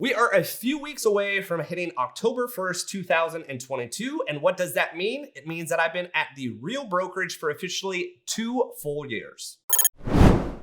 We are a few weeks away from hitting October 1st, 2022. And what does that mean? It means that I've been at the Real Brokerage for officially 2 full years.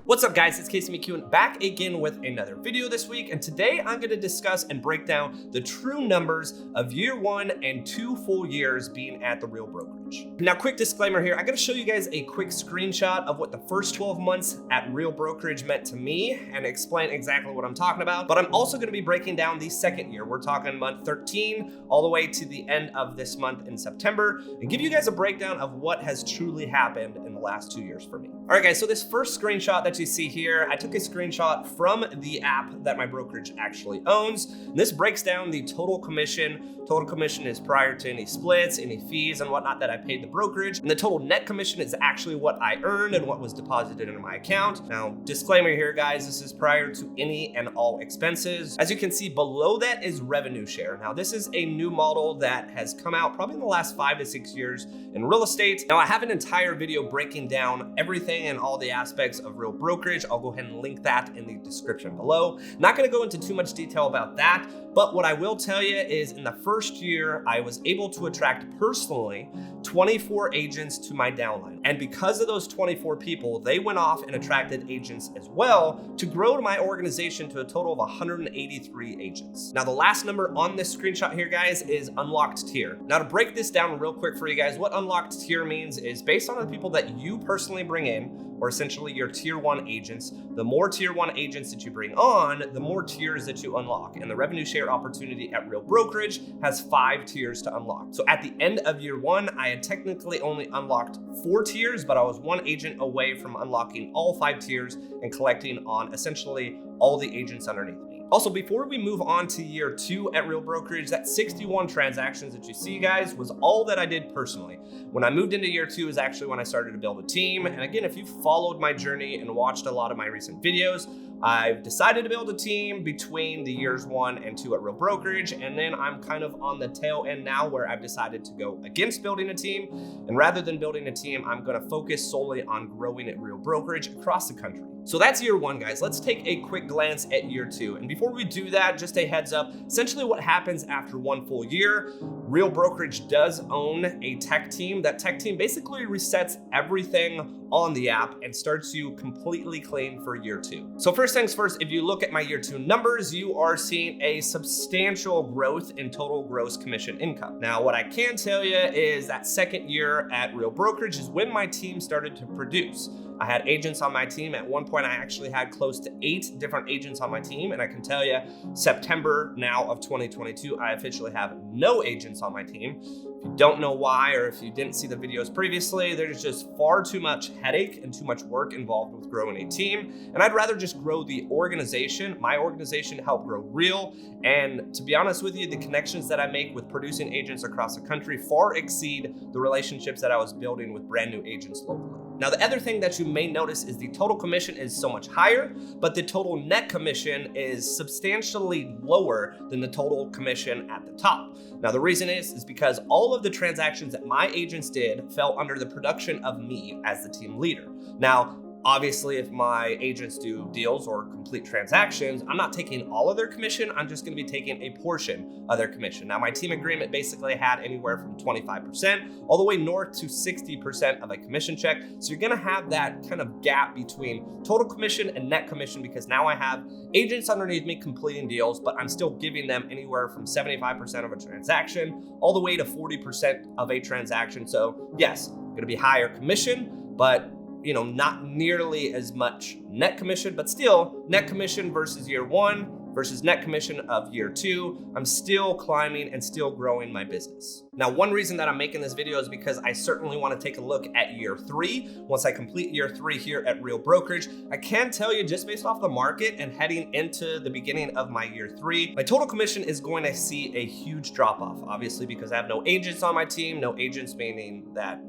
What's up guys, it's McKeown back again with another video this week, and today I'm going to discuss and break down the true numbers of year 1 and 2 full years being at the Real Brokerage. Now, quick disclaimer here, I'm going to show you guys a quick screenshot of what the first 12 months at Real Brokerage meant to me and explain exactly what I'm talking about, but I'm also going to be breaking down the second year. We're talking month 13 all the way to the end of this month in September, and give you guys a breakdown of what has truly happened in the last 2 years for me. All right guys, so this first screenshot that you see here, I took a screenshot from the app that my brokerage actually owns. And this breaks down the total commission. Total commission is prior to any splits, any fees and whatnot that I paid the brokerage. And the total net commission is actually what I earned and what was deposited into my account. Now, disclaimer here guys, this is prior to any and all expenses. As you can see below that is revenue share. Now, this is a new model that has come out probably in the last 5 to 6 years in real estate. Now, I have an entire video breaking down everything and all the aspects of Real Brokerage. I'll go ahead and link that in the description below. Not gonna go into too much detail about that, but what I will tell you is in the first year, I was able to attract personally 24 agents to my downline. And because of those 24 people, they went off and attracted agents as well to grow my organization to a total of 183 agents. Now, the last number on this screenshot here, guys, is unlocked tier. Now, to break this down real quick for you guys, what unlocked tier means is based on the people that you personally bring in, or essentially your tier 1 agents. The more tier 1 agents that you bring on, the more tiers that you unlock. And the revenue share opportunity at Real Brokerage has 5 tiers to unlock. So at the end of year 1, I had technically only unlocked 4 tiers, but I was 1 agent away from unlocking all 5 tiers and collecting on essentially all the agents underneath me. Also, before we move on to year 2 at Real Brokerage, that 61 transactions that you see, guys, was all that I did personally. When I moved into year 2 is actually when I started to build a team. And again, if you've followed my journey and watched a lot of my recent videos, I've decided to build a team between the years 1 and 2 at Real Brokerage, and then I'm kind of on the tail end now where I've decided to go against building a team. And rather than building a team, I'm gonna focus solely on growing at Real Brokerage across the country. So that's year 1, guys. Let's take a quick glance at year 2. And before we do that, just a heads up, essentially what happens after 1 full year, Real Brokerage does own a tech team. That tech team basically resets everything on the app and starts you completely clean for year 2. So first things first, if you look at my year 2 numbers, you are seeing a substantial growth in total gross commission income. Now, what I can tell you is that second year at Real Brokerage is when my team started to produce. I had agents on my team. At one point, I actually had close to 8 different agents on my team. And I can tell you, September now of 2022, I officially have no agents on my team. If you don't know why, or if you didn't see the videos previously, there's just far too much headache and too much work involved with growing a team. And I'd rather just grow the organization, my organization, to help grow Real. And to be honest with you, the connections that I make with producing agents across the country far exceed the relationships that I was building with brand new agents locally. Now, the other thing that you may notice is the total commission is so much higher, but the total net commission is substantially lower than the total commission at the top. Now, the reason is because all of the transactions that my agents did fell under the production of me as the team leader. Now, obviously, if my agents do deals or complete transactions, I'm not taking all of their commission. I'm just going to be taking a portion of their commission. Now, my team agreement basically had anywhere from 25% all the way north to 60% of a commission check. So you're going to have that kind of gap between total commission and net commission because now I have agents underneath me completing deals, but I'm still giving them anywhere from 75% of a transaction all the way to 40% of a transaction. So yes, going to be higher commission, but not nearly as much net commission, but still net commission versus year 1 versus net commission of year 2, I'm still climbing and still growing my business. Now, one reason that I'm making this video is because I certainly want to take a look at year 3. Once I complete year 3 here at Real Brokerage, I can tell you just based off the market and heading into the beginning of my year 3, my total commission is going to see a huge drop off, obviously, because I have no agents on my team, no agents meaning that,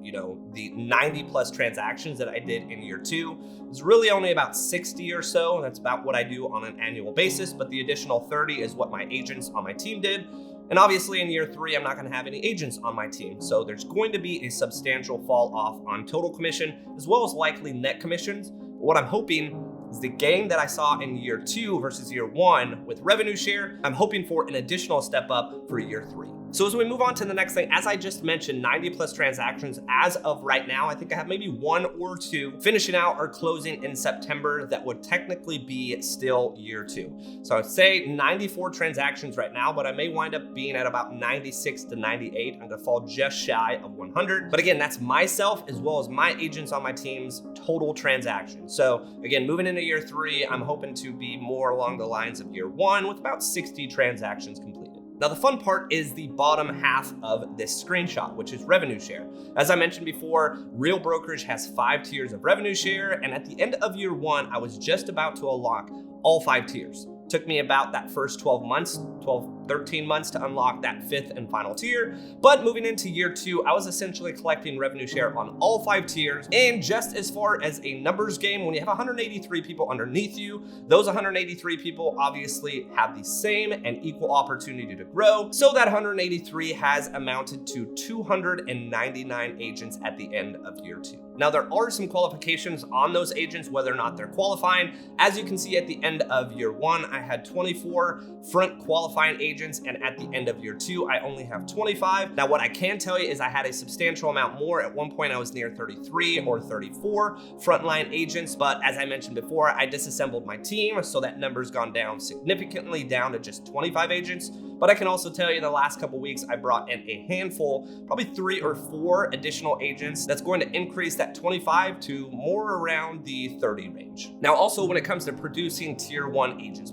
the 90 plus transactions that I did in year 2 is really only about 60 or so. And that's about what I do on an annual basis. But the additional 30 is what my agents on my team did. And obviously in year 3, I'm not going to have any agents on my team. So there's going to be a substantial fall off on total commission as well as likely net commissions. What I'm hoping is the gain that I saw in year 2 versus year 1 with revenue share. I'm hoping for an additional step up for year 3. So as we move on to the next thing, as I just mentioned, 90 plus transactions as of right now. I think I have maybe 1 or 2 finishing out or closing in September that would technically be still year 2. So I'd say 94 transactions right now, but I may wind up being at about 96 to 98. I'm gonna fall just shy of 100. But again, that's myself as well as my agents on my team's total transactions. So again, moving into year 3, I'm hoping to be more along the lines of year 1 with about 60 transactions completed. Now, the fun part is the bottom half of this screenshot, which is revenue share. As I mentioned before, Real Brokerage has 5 tiers of revenue share, and at the end of year 1, I was just about to unlock all 5 tiers. Took me about that first 13 months to unlock that 5th and final tier. But moving into year 2, I was essentially collecting revenue share on all 5 tiers. And just as far as a numbers game, when you have 183 people underneath you, those 183 people obviously have the same and equal opportunity to grow. So that 183 has amounted to 299 agents at the end of year 2. Now, there are some qualifications on those agents, whether or not they're qualifying. As you can see at the end of year 1, I had 24 front qualifying agents, and at the end of year 2, I only have 25. Now, what I can tell you is I had a substantial amount more. At one point, I was near 33 or 34 frontline agents, but as I mentioned before, I disassembled my team, so that number's gone down significantly, down to just 25 agents. But I can also tell you the last couple weeks, I brought in a handful, probably 3 or 4 additional agents. That's going to increase that 25 to more around the 30 range. Now, also when it comes to producing tier 1 agents,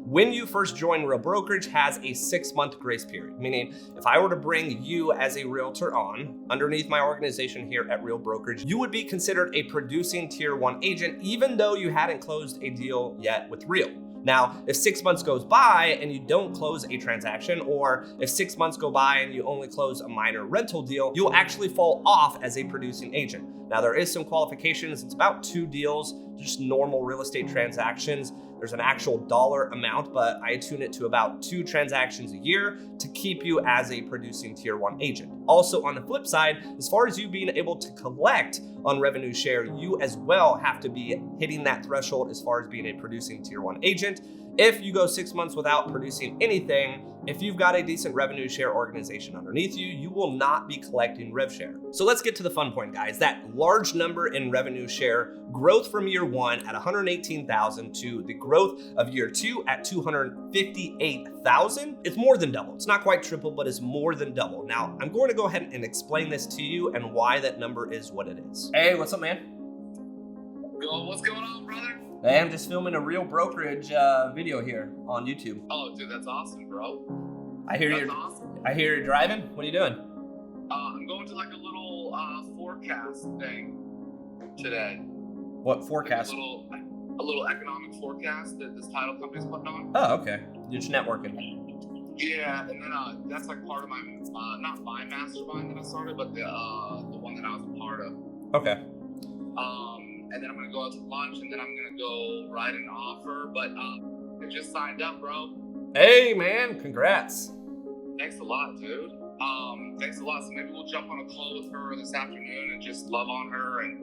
when you first join Real Brokerage has a 6-month grace period, meaning if I were to bring you as a realtor on underneath my organization here at Real Brokerage, you would be considered a producing tier 1 agent, even though you hadn't closed a deal yet with Real. Now, if 6 months goes by and you don't close a transaction, or if 6 months go by and you only close a minor rental deal, you'll actually fall off as a producing agent. Now, there is some qualifications. It's about 2 deals, just normal real estate transactions. There's an actual dollar amount, but I tune it to about 2 transactions a year to keep you as a producing tier 1 agent. Also, on the flip side, as far as you being able to collect on revenue share, you as well have to be hitting that threshold as far as being a producing tier 1 agent. If you go 6 months without producing anything, if you've got a decent revenue share organization underneath you, you will not be collecting rev share. So let's get to the fun point, guys. That large number in revenue share growth from year 1 at 118,000 to the growth of year 2 at 258,000. It's more than double. It's not quite triple, but it's more than double. Now, I'm going to go ahead and explain this to you and why that number is what it is. Hey, what's up, man? Yo, what's going on, brother? Hey, I'm just filming a Real Brokerage video here on YouTube. Oh, dude, that's awesome, bro. I hear you're driving. What are you doing? I'm going to like a little forecast thing today. What forecast? Like a little economic forecast that this title company's putting on. Oh, okay. You're just networking. Yeah, and then that's like part of my not my mastermind that I started, but the one that I was a part of. Okay. And then I'm gonna go out to lunch, and then I'm gonna go write an offer. But I just signed up, bro. Hey, man, congrats. Thanks a lot, dude. Thanks a lot. So maybe we'll jump on a call with her this afternoon and just love on her and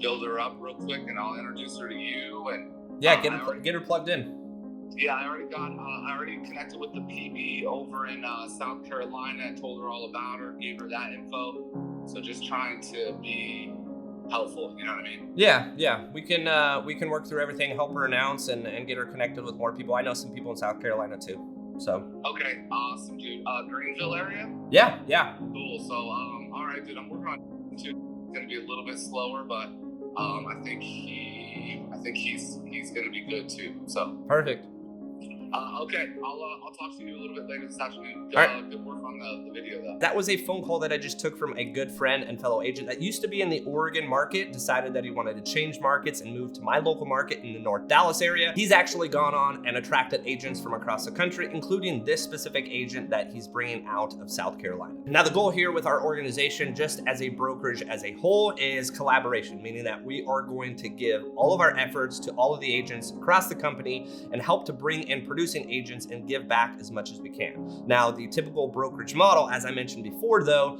build her up real quick, and I'll introduce her to you. And yeah, get her plugged in. Yeah, I already connected with the PB over in South Carolina. I told her all about her, gave her that info. So just trying to be helpful, you know what I mean? Yeah. We can work through everything, help her announce and get her connected with more people. I know some people in South Carolina too. So okay, awesome, dude. Greenville area? Yeah. Cool. So all right, dude, I'm working on it too. It's gonna be a little bit slower, but I think he's gonna be good too. So perfect. Okay, I'll talk to you a little bit later this afternoon. All right. Good work on the video, though. That was a phone call that I just took from a good friend and fellow agent that used to be in the Oregon market, decided that he wanted to change markets and move to my local market in the North Dallas area. He's actually gone on and attracted agents from across the country, including this specific agent that he's bringing out of South Carolina. Now, the goal here with our organization, just as a brokerage as a whole, is collaboration, meaning that we are going to give all of our efforts to all of the agents across the company and help to bring in producing agents and give back as much as we can. Now, the typical brokerage model, as I mentioned before though,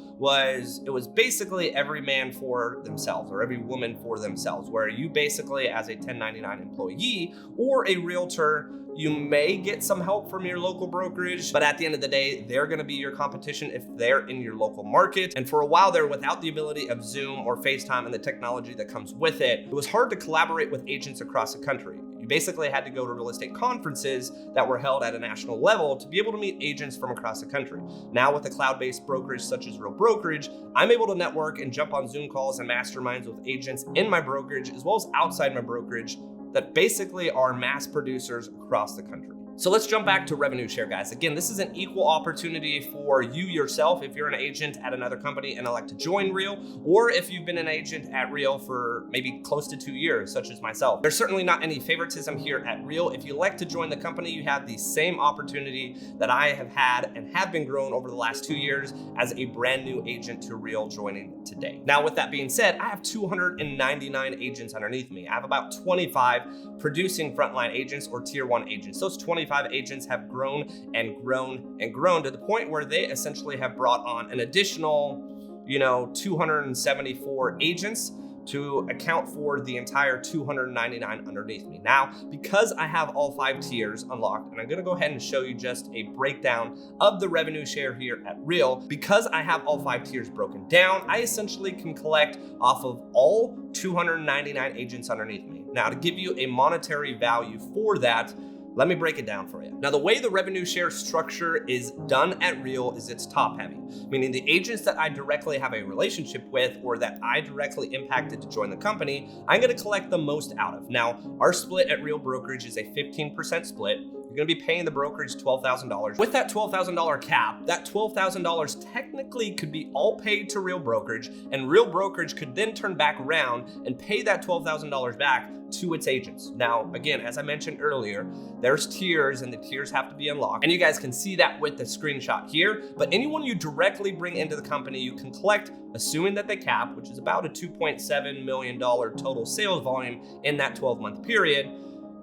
it was basically every man for themselves or every woman for themselves, where you basically as a 1099 employee or a realtor, you may get some help from your local brokerage, but at the end of the day, they're gonna be your competition if they're in your local market. And for a while there, without the ability of Zoom or FaceTime and the technology that comes with it, it was hard to collaborate with agents across the country. You basically had to go to real estate conferences that were held at a national level to be able to meet agents from across the country. Now with a cloud-based brokerage such as Real Brokerage, I'm able to network and jump on Zoom calls and masterminds with agents in my brokerage as well as outside my brokerage that basically are mass producers across the country. So let's jump back to revenue share, guys. Again, this is an equal opportunity for you yourself if you're an agent at another company and elect to join Real, or if you've been an agent at Real for maybe close to 2 years, such as myself. There's certainly not any favoritism here at Real. If you elect to join the company, you have the same opportunity that I have had and have been growing over the last 2 years as a brand new agent to Real joining today. Now, with that being said, I have 299 agents underneath me. I have about 25 producing frontline agents or tier 1 agents. Those 25 agents have grown and grown and grown to the point where they essentially have brought on an additional, 274 agents to account for the entire 299 underneath me. Now, because I have all 5 tiers unlocked, and I'm gonna go ahead and show you just a breakdown of the revenue share here at Real, because I have all 5 tiers broken down, I essentially can collect off of all 299 agents underneath me. Now, to give you a monetary value for that, let me break it down for you. Now, the way the revenue share structure is done at Real is it's top heavy, meaning the agents that I directly have a relationship with or that I directly impacted to join the company, I'm gonna collect the most out of. Now, our split at Real Brokerage is a 15% split. You're gonna be paying the brokerage $12,000. With that $12,000 cap, that $12,000 technically could be all paid to Real Brokerage, and Real Brokerage could then turn back around and pay that $12,000 back to its agents. Now, again, as I mentioned earlier, there's tiers and the tiers have to be unlocked. And you guys can see that with the screenshot here, but anyone you directly bring into the company, you can collect, assuming that they cap, which is about a $2.7 million total sales volume in that 12-month period,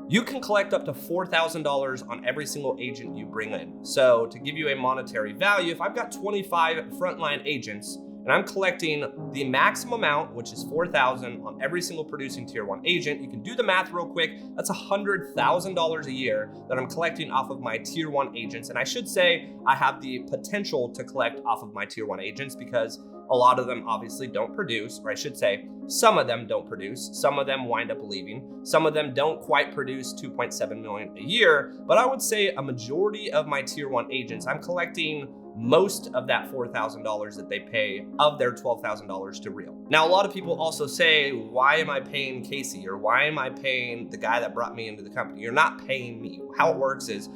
you can collect up to $4,000 on every single agent you bring in. So to give you a monetary value, if I've got 25 frontline agents, and I'm collecting the maximum amount, which is $4,000 on every single producing tier 1 agent. You can do the math real quick. That's $100,000 a year that I'm collecting off of my tier 1 agents. And I should say I have the potential to collect off of my tier 1 agents because a lot of them obviously don't produce, or I should say some of them don't produce. Some of them wind up leaving. Some of them don't quite produce 2.7 million a year, but I would say a majority of my tier 1 agents, I'm collecting most of that $4,000 that they pay of their $12,000 to Real. Now, a lot of people also say, why am I paying Casey? Or why am I paying the guy that brought me into the company? You're not paying me. How it works is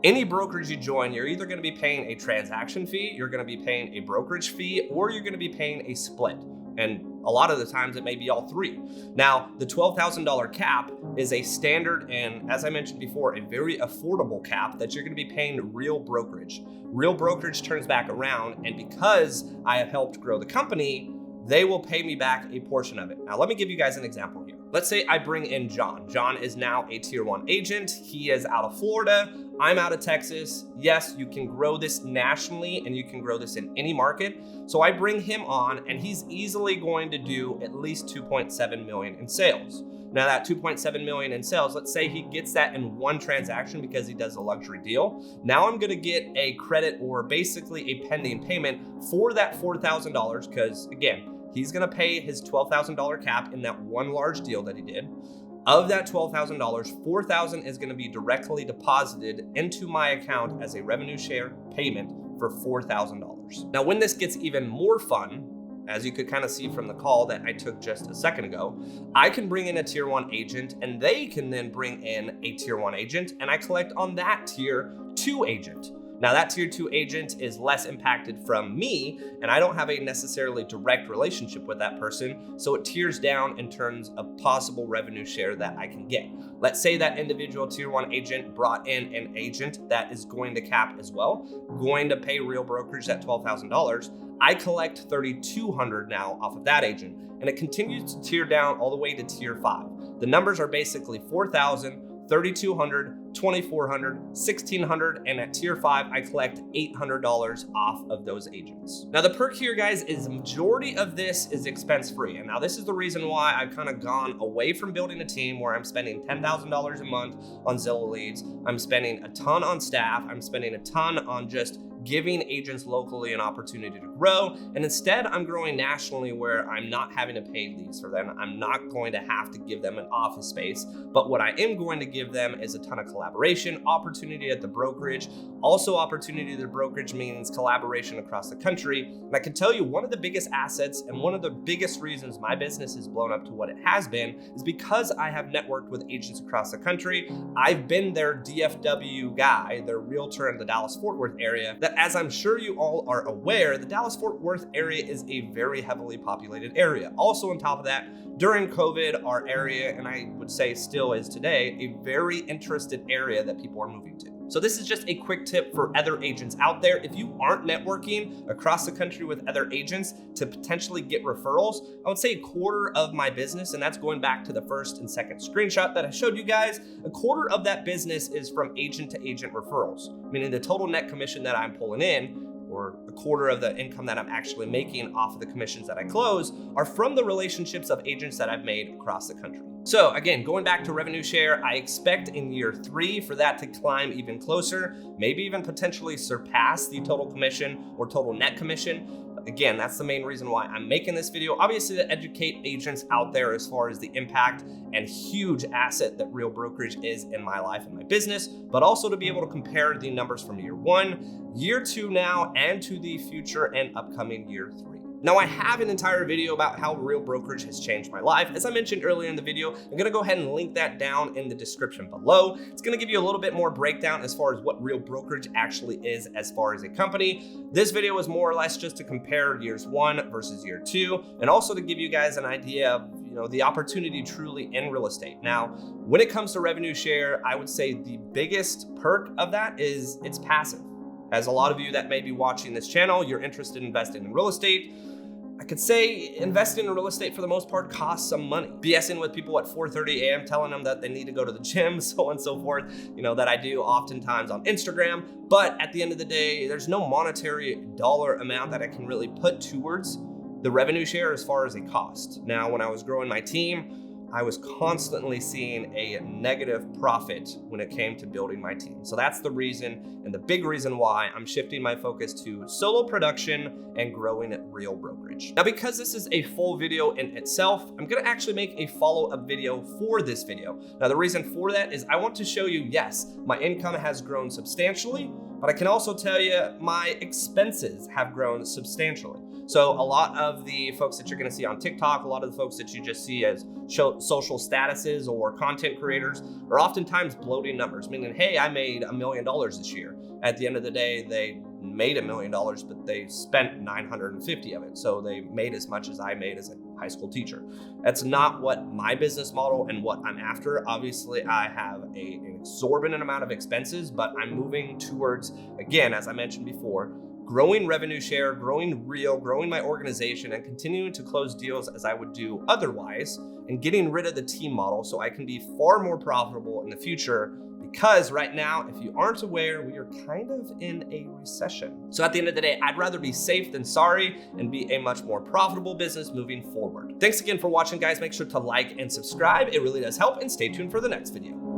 any brokerage you join, you're either gonna be paying a transaction fee, you're gonna be paying a brokerage fee, or you're gonna be paying a split. And a lot of the times it may be all 3. Now, the $12,000 cap is a standard and, as I mentioned before, a very affordable cap that you're gonna be paying Real Brokerage. Real Brokerage turns back around, and because I have helped grow the company, they will pay me back a portion of it. Now, let me give you guys an example here. Let's say I bring in John. John is now a tier 1 agent. He is out of Florida. I'm out of Texas. Yes, you can grow this nationally and you can grow this in any market. So I bring him on and he's easily going to do at least 2.7 million in sales. Now that 2.7 million in sales, let's say he gets that in one transaction because he does a luxury deal. Now I'm gonna get a credit or basically a pending payment for that $4,000 because again, he's gonna pay his $12,000 cap in that one large deal that he did. Of that $12,000, $4,000 is gonna be directly deposited into my account as a revenue share payment for $4,000. Now, when this gets even more fun, as you could kind of see from the call that I took just a second ago, I can bring in a tier 1 agent and they can then bring in a tier 1 agent and I collect on that tier 2 agent. Now that tier 2 agent is less impacted from me and I don't have a necessarily direct relationship with that person, so it tiers down in terms of possible revenue share that I can get. Let's say that individual tier 1 agent brought in an agent that is going to cap as well, going to pay Real Brokerage that $12,000. I collect $3,200 now off of that agent, and it continues to tier down all the way to tier 5. The numbers are basically $4,000, $3,200, $2,400, $1,600, and at tier 5, I collect $800 off of those agents. Now the perk here, guys, is the majority of this is expense free. And now this is the reason why I've kind of gone away from building a team where I'm spending $10,000 a month on Zillow leads. I'm spending a ton on staff. I'm spending a ton on just giving agents locally an opportunity to grow. And instead, I'm growing nationally where I'm not having to pay leads for them. I'm not going to have to give them an office space. But what I am going to give them is a ton of collaboration, opportunity at the brokerage. Also, opportunity at the brokerage means collaboration across the country. And I can tell you one of the biggest assets and one of the biggest reasons my business has blown up to what it has been is because I have networked with agents across the country. I've been their DFW guy, their realtor in the Dallas-Fort Worth area. That, as I'm sure you all are aware, the Dallas-Fort Worth area is a very heavily populated area. Also on top of that, during COVID, our area, and I would say still is today, a very interested area that people are moving to. So this is just a quick tip for other agents out there. If you aren't networking across the country with other agents to potentially get referrals, I would say a quarter of my business, and that's going back to the first and second screenshot that I showed you guys, a quarter of that business is from agent to agent referrals, meaning the total net commission that I'm pulling in, or a quarter of the income that I'm actually making off of the commissions that I close, are from the relationships of agents that I've made across the country. So again, going back to revenue share, I expect in year 3 for that to climb even closer, maybe even potentially surpass the total commission or total net commission. Again, that's the main reason why I'm making this video, obviously to educate agents out there as far as the impact and huge asset that Real Brokerage is in my life and my business, but also to be able to compare the numbers from year 1, year 2 now, and to the future and upcoming year 3. Now, I have an entire video about how Real Brokerage has changed my life. As I mentioned earlier in the video, I'm gonna go ahead and link that down in the description below. It's gonna give you a little bit more breakdown as far as what Real Brokerage actually is as far as a company. This video is more or less just to compare years 1 versus year 2, and also to give you guys an idea of the opportunity truly in real estate. Now, when it comes to revenue share, I would say the biggest perk of that is it's passive. As a lot of you that may be watching this channel, you're interested in investing in real estate. I could say investing in real estate for the most part costs some money. BSing with people at 4:30 a.m. telling them that they need to go to the gym, so on and so forth, that I do oftentimes on Instagram. But at the end of the day, there's no monetary dollar amount that I can really put towards the revenue share as far as a cost. Now, when I was growing my team, I was constantly seeing a negative profit when it came to building my team. So that's the reason and the big reason why I'm shifting my focus to solo production and growing at Real Brokerage. Now, because this is a full video in itself, I'm gonna actually make a follow-up video for this video. Now, the reason for that is I want to show you, yes, my income has grown substantially, but I can also tell you my expenses have grown substantially. So a lot of the folks that you're gonna see on TikTok, a lot of the folks that you just see as social statuses or content creators are oftentimes bloating numbers, meaning, hey, I made $1 million this year. At the end of the day, they made $1 million, but they spent 950 of it. So they made as much as I made as a high school teacher. That's not what my business model and what I'm after. Obviously, I have an exorbitant amount of expenses, but I'm moving towards, again, as I mentioned before, growing revenue share, growing Real, growing my organization, and continuing to close deals as I would do otherwise, and getting rid of the team model so I can be far more profitable in the future. Because right now, if you aren't aware, we are kind of in a recession. So at the end of the day, I'd rather be safe than sorry and be a much more profitable business moving forward. Thanks again for watching, guys. Make sure to like and subscribe. It really does help, and stay tuned for the next video.